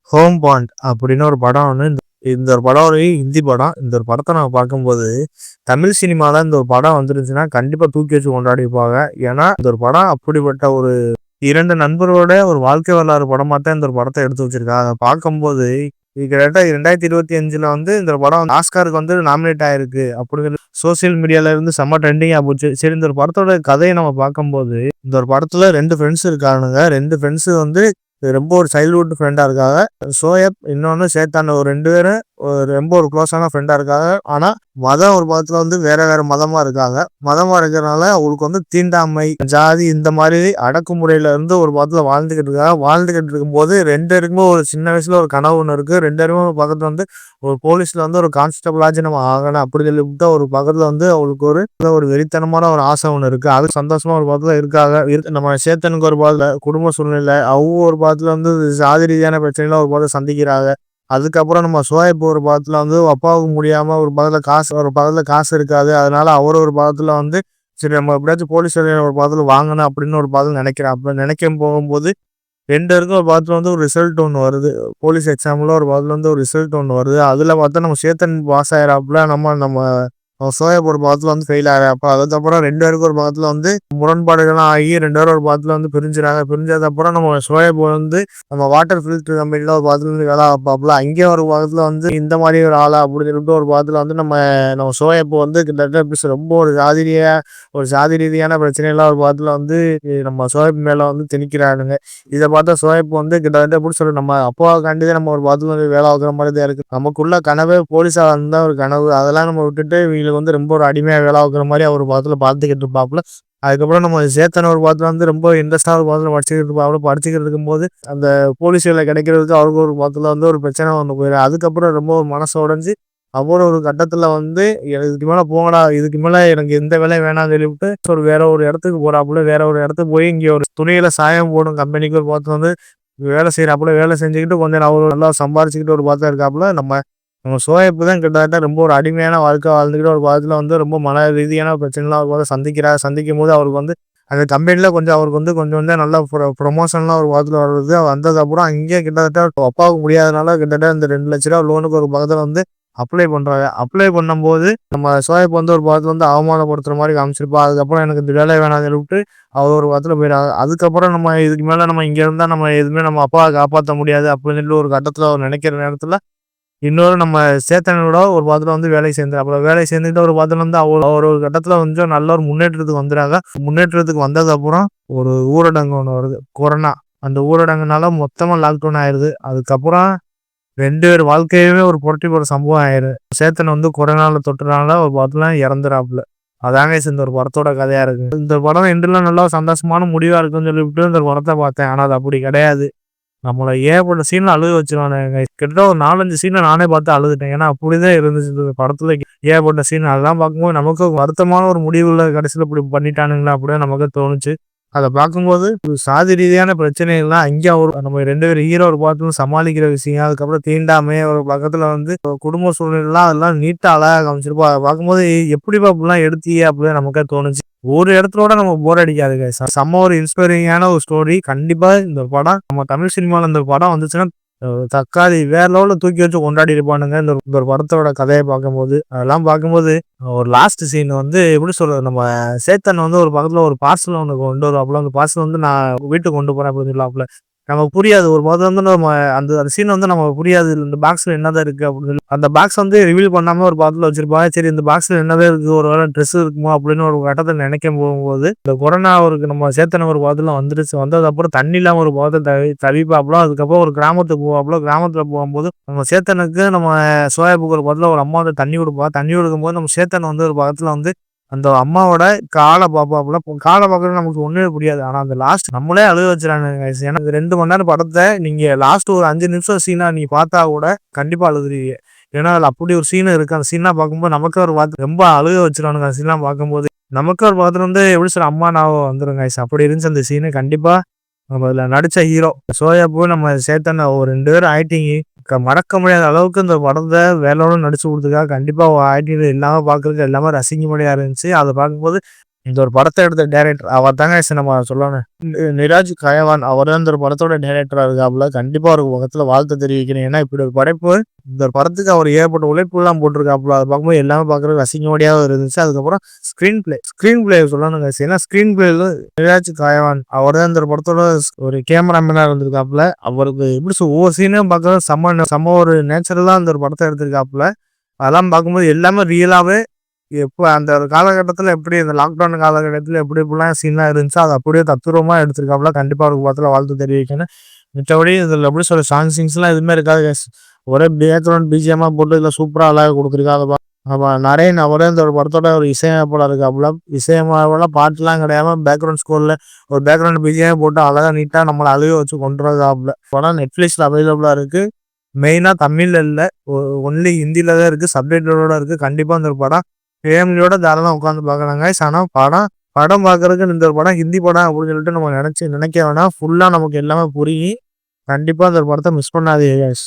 Home bond அப்படின்னு ஒரு படம் ஒன்று இந்த ஒரு படம் ஒரு ஹிந்தி படம். இந்த ஒரு படத்தை நம்ம பார்க்கும்போது தமிழ் சினிமாவில் இந்த ஒரு படம் வந்துருந்துச்சுன்னா கண்டிப்பாக தூக்கி வச்சு கொண்டாடிப்பாங்க. ஏன்னா இந்த ஒரு படம் அப்படிப்பட்ட ஒரு இரண்டு நண்பரோட ஒரு வாழ்க்கை வரலாறு படமாக தான் இந்த ஒரு படத்தை எடுத்து வச்சிருக்காங்க. பார்க்கும்போது இது கிட்டத்தட்ட 2025 வந்து இந்த படம் ஆஸ்காருக்கு வந்து நாமினேட் ஆயிருக்கு அப்படிங்கிறது சோசியல் மீடியால இருந்து செம்ம ட்ரெண்டிங்காக போச்சு. சரி, இந்த ஒரு படத்தோட கதையை நம்ம பார்க்கும்போது இந்த ஒரு படத்துல 2 ஃப்ரெண்ட்ஸ் இருக்கானுங்க. 2 ஃப்ரெண்ட்ஸ் வந்து ரொம்ப ஒரு சைல்ட்ஹுட் ஃப்ரெண்டா இருக்காங்க. சோயப் இன்னொன்னு சேத்தான், ஒரு 2 பேரும் ரொம்ப ஒரு க்ளோஸான ஃப்ரெண்டா இருக்காங்க. ஆனா மதம் ஒரு மதத்துல வந்து வேற வேற மதமா இருக்காங்க. மதமா இருக்கிறனால அவங்களுக்கு வந்து தீண்டாமை, ஜாதி இந்த மாதிரி அடக்குமுறையில இருந்து ஒரு மதத்துல வாழ்ந்துகிட்டு இருக்காங்க. வாழ்ந்துகிட்டு இருக்கும்போது 2 பேருக்குமே ஒரு சின்ன வயசுல ஒரு கனவு ஒன்று இருக்கு. 2 பேருமே ஒரு பக்கத்துல வந்து ஒரு போலீஸ்ல வந்து ஒரு கான்ஸ்டபிள் ஆச்சு நம்ம ஆகணும் அப்படி சொல்லிவிட்டு ஒரு பக்கத்துல வந்து அவங்களுக்கு ஒரு வெறித்தனமான ஒரு ஆசை ஒன்று இருக்கு. அது சந்தோஷமா ஒரு பக்கத்துல இருக்காங்க. நம்ம சேத்தனுக்கு ஒரு பாதத்துல குடும்ப சூழ்நிலை, அவங்க ஒரு பாதத்துல வந்து சாதி ரீதியான பிரச்சனைலாம் ஒரு பாதத்துல சந்திக்கிறாங்க. அதுக்கப்புறம் நம்ம சோயப் ஒரு பாதத்துல வந்து அப்பாவுக்கு முடியாம ஒரு பக்கத்துல காசு இருக்காது. அதனால அவர் ஒரு பாதத்துல வந்து சரி நம்ம எப்படியாச்சும் போலீஸ் ஒரு பாதத்துல வாங்கணும் அப்படின்னு ஒரு பாதத்துல நினைக்கிறேன். அப்ப நினைக்க போகும்போது 2 பேருக்கும் ஒரு பாதத்துல வந்து ஒரு ரிசல்ட் ஒன்று வருது. போலீஸ் எக்ஸாம்ல ஒரு பாதத்துல வந்து ஒரு ரிசல்ட் ஒன்று வருது. அதுல பார்த்தா நம்ம சேத்தன் பாஸ் ஆயிராப்புல, நம்ம நம்ம சோயப் ஒரு பாதத்துல வந்து ஃபெயில் ஆகிறப்ப அதுக்கப்புறம் 2 பேருக்கும் ஒரு பாதத்துல வந்து முரண்பாடுகள்லாம் ஆகி 2 பேரும் ஒரு பாதத்துல வந்து பிரிஞ்சுறாங்க. பிரிஞ்சதுக்கப்புறம் நம்ம சோயப் வந்து நம்ம வாட்டர் ஃபில்டர் கம்பெனில ஒரு பாதத்துல இருந்து வேலை பார்ப்பாப்புல. அங்கேயும் ஒரு பாதத்துல வந்து இந்த மாதிரி ஒரு ஆளா அப்படின்னு சொல்லிட்டு ஒரு பாதத்துல வந்து நம்ம நம்ம சோயப் வந்து கிட்டத்தட்ட ரொம்ப ஒரு சாதி ரீதியான பிரச்சனைலாம் ஒரு பாதத்துல வந்து நம்ம சோயப் மேல வந்து திணிக்கிறானுங்க. இதை பார்த்தா சோயப் வந்து கிட்டத்தட்ட எப்படி சொல்ற, நம்ம அப்பாவுக்காண்டிதான் நம்ம ஒரு பாதத்துல வந்து வேலை பார்க்குற மாதிரி தான் இருக்கு. நமக்குள்ள கனவே போலீஸா இருந்தா ஒரு கனவு, அதெல்லாம் நம்ம விட்டுட்டு இவங்களுக்கு வந்து ரொம்ப ஒரு அடிமையா வேலை பார்க்குற மாதிரி அவர் பாதத்துல பார்த்துக்கிட்டு இருப்பாப்புல. அதுக்கப்புறம் நம்ம சேத்தன் ஒரு பாதத்துல வந்து ரொம்ப இன்ட்ரெஸ்டா ஒரு பாதத்துல படிச்சுக்கிட்டு இருப்பாப்புல. படிச்சுக்கிட்டு இருக்கும்போது அந்த போலீஸ் வேலை கிடைக்கிறதுக்கு அவருக்கு ஒரு பாதத்துல வந்து ஒரு பிரச்சனை ஒன்று போயிடும். அதுக்கப்புறம் ரொம்ப ஒரு மனசு உடைஞ்சு அவர் ஒரு கட்டத்துல வந்து இதுக்கு மேல போங்கடா, இதுக்கு மேல எனக்கு எந்த வேலையும் வேணாம்னு சொல்லிவிட்டு வேற ஒரு இடத்துக்கு போறாப்புல. வேற ஒரு இடத்துக்கு போய் இங்க ஒரு துணியில சாயம் போடும் கம்பெனிக்கு ஒரு பாதத்துல வந்து வேலை செய்யறாப்புல. வேலை செஞ்சுக்கிட்டு கொஞ்சம் அவரு நல்லா சம்பாரிச்சுக்கிட்டு ஒரு பாதத்துல இருக்காப்புல. நம்ம நம்ம சோயப்பு தான் கிட்டத்தட்ட ரொம்ப ஒரு அடிமையான வாழ்க்கை வாழ்ந்துக்கிட்டு ஒரு பாதத்துல வந்து ரொம்ப மன ரீதியான பிரச்சனைலாம் அவர் வந்து சந்திக்கும் போது அவருக்கு வந்து அந்த கம்பெனில கொஞ்சம் அவருக்கு வந்து கொஞ்சம் வந்து நல்லா ப்ரொமோஷன்லாம் ஒரு பாதத்துல வருது. வந்ததுக்கப்புறம் அங்கேயே கிட்டத்தட்ட அப்பாவுக்கு முடியாதனால கிட்டத்தட்ட இந்த 2 லட்ச ரூபா லோனுக்கு ஒரு பக்கத்துல வந்து அப்ளை பண்றாங்க. அப்ளை பண்ணும்போது நம்ம சோயப் வந்து ஒரு பாதத்துல வந்து அவமானப்படுத்துற மாதிரி காமிச்சிருப்பா. அதுக்கப்புறம் எனக்கு இந்த வேலை வேணாம்னு சொல்லிவிட்டு அவர் ஒரு பாதத்துல போயிடாங்க. அதுக்கப்புறம் நம்ம இதுக்கு மேல நம்ம இங்க இருந்தா நம்ம எதுவுமே நம்ம அப்பாவை காப்பாற்ற முடியாது அப்படின்னு சொல்லி ஒரு கட்டத்துல அவர் நினைக்கிற நேரத்துல இன்னொரு நம்ம சேத்தனோட ஒரு பாதத்துல வந்து வேலை சேர்ந்தார். அப்புறம் வேலை சேர்ந்துட்டு ஒரு பாதத்துல வந்து அவர் ஒரு கட்டத்துல கொஞ்சம் நல்ல ஒரு முன்னேற்றத்துக்கு வந்துறாங்க. முன்னேற்றத்துக்கு வந்தது அப்புறம் ஒரு ஊரடங்கு ஒன்று வருது, கொரோனா. அந்த ஊரடங்குனால மொத்தமா லாக்டவுன் ஆயிருது. அதுக்கப்புறம் 2 பேர் வாழ்க்கையவே ஒரு புரட்டி போற சம்பவம் ஆயிரு. சேத்தன் வந்து கொரோனால தொட்டுனால ஒரு பாதத்துல இறந்துறாப்புல. அதாங்க இந்த ஒரு படத்தோட கதையா இருக்கு. இந்த படம் எண்டுல நல்லா சந்தோஷமான முடிவா இருக்குன்னு சொல்லிவிட்டு இந்த படத்தை பார்த்தேன். ஆனா அது அப்படி கிடையாது. நம்மள ஏகப்பட்ட சீன்ல அழுக வச்சுருவானுங்க. கிட்டத்தட்ட ஒரு 4, 5 சீன்ல நானே பார்த்து அழுதுட்டேன். ஏன்னா அப்படிதான் இருந்துச்சு இந்த படத்துல. ஏகப்பட்ட சீன் அதெல்லாம் பார்க்கும்போது நமக்கு வருத்தமான ஒரு முடிவுல கடைசியில இப்படி பண்ணிட்டானுங்களா அப்படின்னு நமக்கு தோணுச்சு. அத பார்க்கும்போது ஒரு சாதி ரீதியான பிரச்சனைகள்லாம் அங்கே நம்ம 2 பேர் ஹீரோ ஒரு பாத்துல சமாளிக்கிற விஷயம், அதுக்கப்புறம் தீண்டாமை ஒரு பக்கத்துல வந்து குடும்ப சூழ்நிலைலாம் அதெல்லாம் நீட்டா அழகா காமிச்சிருப்போம். அதை பார்க்கும்போது எப்படிப்பா அப்படிலாம் எடுத்தீங்க அப்படின்னு நமக்கே தோணுச்சு. ஒரு இடத்தோட நம்ம போர் அடிக்காதுங்க. செம்ம ஒரு இன்ஸ்பைரிங்கான ஒரு ஸ்டோரி. கண்டிப்பா இந்த படம் நம்ம தமிழ் சினிமால இந்த படம் வந்துச்சுன்னா தக்காளி வேற லெவல்ல தூக்கி வச்சு கொண்டாடி இருப்பானுங்க. இந்த ஒரு படத்தோட கதையை பார்க்கும்போது அதெல்லாம் பார்க்கும்போது ஒரு லாஸ்ட் சீன் வந்து எப்படி சொல்றது, நம்ம சேத்தன் வந்து ஒரு பக்கத்துல ஒரு பார்சல் ஒன்று கொண்டு வருவாப்புல. அந்த பார்சல் வந்து நான் வீட்டுக்கு கொண்டு போறேன் அப்படின்னு சொல்லாப்புல. நமக்கு புரியாது ஒரு போது வந்து நம்ம அந்த அந்த சீன் வந்து நமக்கு புரியாது. இந்த பாக்ஸ்ல என்னதான் இருக்கு அப்படின்னு சொல்லி அந்த பாக்ஸ் வந்து ரிவீல் பண்ணாம ஒரு பாட்டில் வச்சிருப்பாங்க. சரி, இந்த பாக்ஸ்ல என்னதான் இருக்கு, ஒரு வேளை ட்ரெஸ் இருக்குமோ அப்படின்னு ஒரு கட்டத்தை நினைக்க போகும்போது இந்த கொரோனா ஒரு நம்ம சேத்தன ஒரு பாட்டில் வந்துருச்சு. வந்தது அப்புறம் தண்ணி இல்லாம ஒரு பாட்டில் தவிப்பாப்புல. அதுக்கப்புறம் ஒரு கிராமத்துக்கு போவாப்புல. கிராமத்துல போகும்போது நம்ம சேத்தனுக்கு நம்ம சோயாபுக்கு ஒரு பாட்டில் ஒரு அம்மா வந்து தண்ணி கொடுப்பா. தண்ணி கொடுக்கும்போது நம்ம சேத்தன் வந்து ஒரு பக்கத்துல வந்து அந்த அம்மாவோட காலை பார்ப்பாப்புல. காலை பார்க்கறது நமக்கு ஒண்ணுமே புரியாது. ஆனா அந்த லாஸ்ட் நம்மளே அழுக வச்சுறானுங்க. ஏன்னா இந்த 2 மணி நேரம் படத்தை நீங்க லாஸ்ட் ஒரு 5 நிமிஷம் சீனா நீ பார்த்தா கூட கண்டிப்பா அழுதுருவீங்க. ஏன்னா அதுல அப்படி ஒரு சீன் இருக்கு. அந்த சீன்லாம் பார்க்கும்போது நமக்கு ஒரு வார்த்தை ரொம்ப அழுக வச்சிருவானுங்க. அந்த சீன்லாம் பார்க்கும்போது நமக்கு ஒரு பாத்திரம் வந்து எப்படி சொல்ற அம்மா ஞாபகம் வந்துருங்க. அப்படி இருந்துச்சு அந்த சீனு. கண்டிப்பா நம்ம அதுல நடிச்ச ஹீரோ சோயாபு நம்ம சேத்தன் ஒரு 2 பேரும் ஆக்டிங் மறக்க முடியாத அளவுக்கு இந்த படத்தை வேலோட நடிச்சு கொடுத்துருக்காங்க. கண்டிப்பா ஆக்டிங் இல்லாம பாக்குறதுக்கு எல்லாமே ரசிக்கும்படியா இருந்துச்சு. அதை பார்க்கும்போது இந்த ஒரு படத்தை எடுத்த டைரக்டர் அவர் தாங்க நம்ம சொல்லணும். நிராஜ் கயவான் அவர் தான் இந்த ஒரு படத்தோட டைரக்டரா இருக்காப்புல. கண்டிப்பா அவருக்கு முகத்துல வாழ்த்து தெரிவிக்கிறேன். ஏன்னா இப்படி ஒரு படைப்பு இந்த ஒரு படத்துக்கு அவர் ஏற்பட்ட உழைப்புலாம் போட்டிருக்காப்புல. அதை பார்க்கும்போது எல்லாமே பார்க்குறது ரசிக்கோடியாக இருந்துச்சு. அதுக்கப்புறம் ஸ்க்ரீன் பிளே சொல்லணுங்க. ஏன்னா ஸ்க்ரீன் பிளேல நிராஜ் கயவான் அவர் தான் இந்த ஒரு படத்தோட ஒரு கேமராமேனா இருந்திருக்காப்புல. அவருக்கு எப்படி ஒவ்வொரு சீனையும் பார்க்கறது செம்ம ஒரு நேச்சுரலா அந்த ஒரு படத்தை எடுத்திருக்காப்புல. அதெல்லாம் பார்க்கும்போது எல்லாமே ரியலாவே எப்போ அந்த ஒரு காலகட்டத்தில் எப்படி இந்த லாக்டவுன் காலகட்டத்தில் எப்படி இப்படிலாம் சீன்லாம் இருந்துச்சோ அது அப்படியே தத்துரூபமாக எடுத்திருக்காப்புல. கண்டிப்பாக அவருக்கு படத்தில் வாழ்த்து தெரிவிக்கணும். மற்றபடி இதில் எப்படி சொல்ல சாங்ஸ்லாம் எதுவுமே இருக்காது guys. ஒரே பேக்ரவுண்ட் பிஜிஎம்மாக போட்டு இதில் சூப்பராக அழகாக கொடுத்துருக்காங்க. ஆமாம் நரேன் அவரே இந்த ஒரு படத்தோட ஒரு இசையமைப்பாளர் இருக்காப்புல. இசையமைப்பாளர் பாட்டுலாம் கிடையாமல் பேக்ரவுண்ட் ஸ்கோரில் ஒரு பேக்ரவுண்ட் பிஜிஎம் போட்டு அழகாக நீட்டாக நம்மளை அழுக வச்சு கொண்டு வரதாப்புல. படம் நெட்ஃப்ளிக்ஸில் அவைலபிளாக இருக்குது. மெயினாக தமிழில் இல்லை, ஒன்லி ஹிந்தியில் தான் இருக்குது, சப்டைட்டிலோட இருக்குது. கண்டிப்பாக இந்த ஒரு படம் ஃபேமிலியோட தாராளமாக உட்காந்து பார்க்கலாங்க. ஆனால் படம் பார்க்கறதுக்கு இந்த ஒரு படம் ஹிந்தி படம் அப்படின்னு சொல்லிட்டு நம்ம நினைக்க வேணாம். ஃபுல்லாக நமக்கு எல்லாமே புரியும். கண்டிப்பாக இந்த ஒரு படத்தை மிஸ் பண்ணாதீங்க guys.